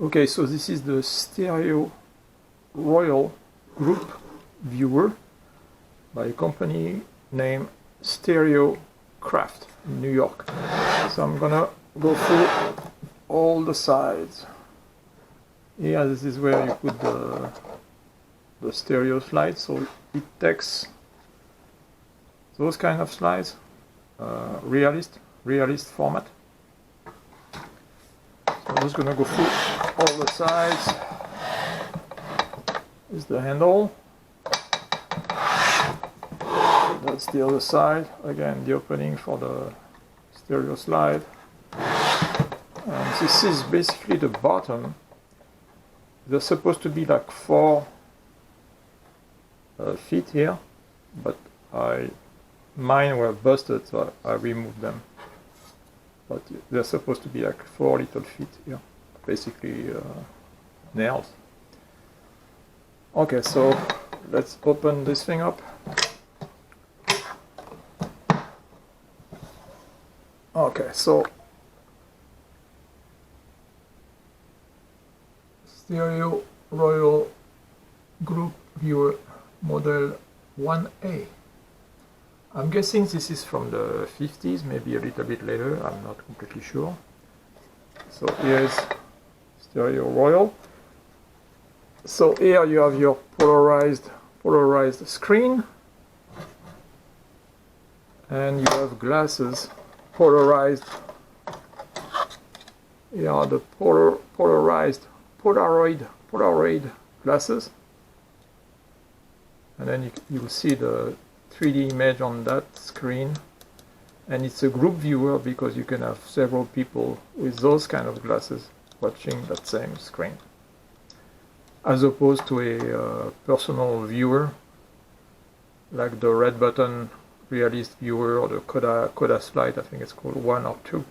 Okay, so this is the Stereo Royal Group viewer by a company named Stereo Craft in New York. So I'm gonna go through all the sides. Yeah, this is where you put the stereo slides, so it takes those kind of slides, realist format. So I'm just gonna go through all the sides. Is the handle. That's the other side. Again, the opening for the stereo slide. And this is basically the bottom. They're supposed to be like 4 feet here, but mine were busted, so I removed them. But they're supposed to be like 4 little feet here, basically nails. Okay, so let's open this thing up. Okay, so Stereo Royal Group Viewer Model 1A. I'm guessing this is from the 50s, maybe a little bit later, I'm not completely sure. So here's Stereo Royal. So here you have your polarized screen, and you have glasses, polarized. Here are the polaroid glasses, and then you'll see the 3D image on that screen. And it's a group viewer because you can have several people with those kind of glasses watching that same screen, as opposed to a personal viewer like the red button realist viewer or the kodaslide, I think it's called 1 or 2.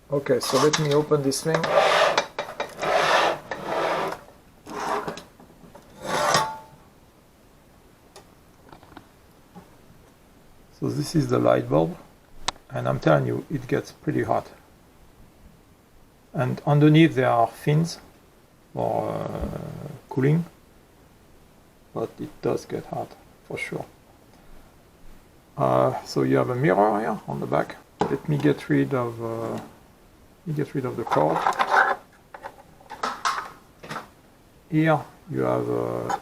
Okay, so let me open this thing. So this is the light bulb, and I'm telling you, it gets pretty hot. And underneath there are fins for cooling, but it does get hot for sure. So you have a mirror here on the back. Let me get rid of the cord. Here you have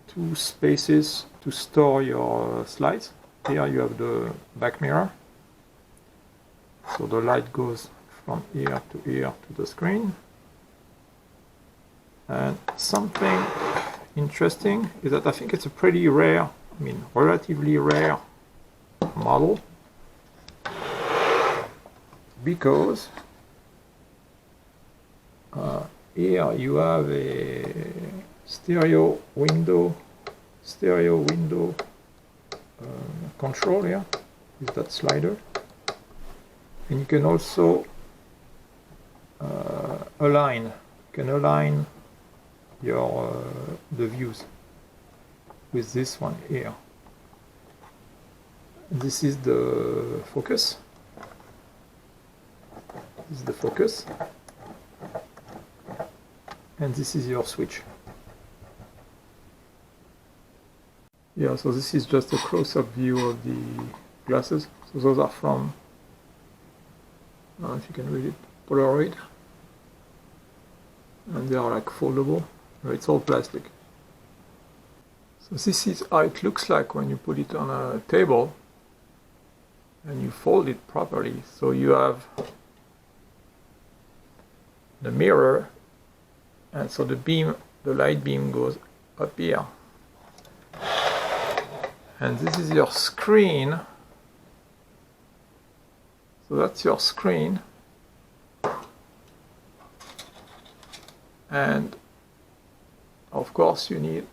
2 spaces to store your slides. Here you have the back mirror, so the light goes from here to the screen. And something interesting is that I think it's a pretty rare, relatively rare model, because here you have a stereo window control here with that slider, and you can also align your the views with this one here. This is the focus. This is the focus, and this is your switch. Yeah, so this is just a close-up view of the glasses. So those are from, I don't know if you can read it, Polaroid. And they are like foldable. It's all plastic. So this is how it looks like when you put it on a table and you fold it properly. So you have the mirror, and so the light beam goes up here. And this is your screen. So that's your screen. And of course you need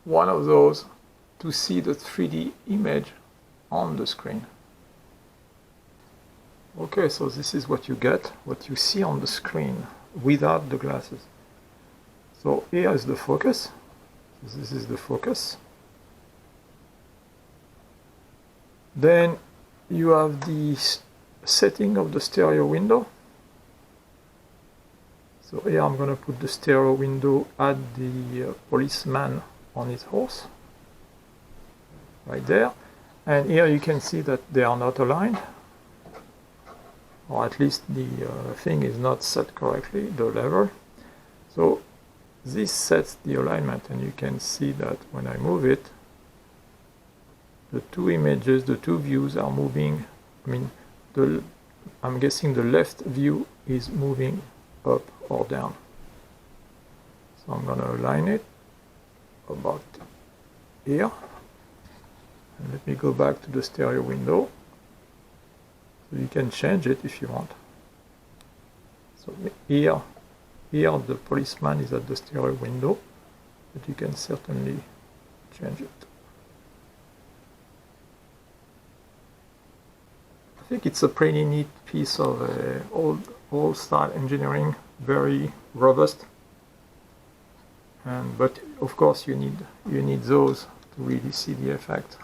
one of those to see the 3D image on the screen. Okay, so this is what you get, what you see on the screen without the glasses. So here is the focus. This is the focus. Then you have the setting of the stereo window. So here I'm going to put the stereo window at the policeman on his horse, right there. And here you can see that they are not aligned, or at least the thing is not set correctly, the lever. So this sets the alignment, and you can see that when I move it, the two images, the two views are moving. I mean, I'm guessing the left view is moving up or down. So I'm going to align it about here. And let me go back to the stereo window. So you can change it if you want. So here the policeman is at the stereo window, but you can certainly change it. I think it's a pretty neat piece of old style engineering, very robust. But of course you need those to really see the effect.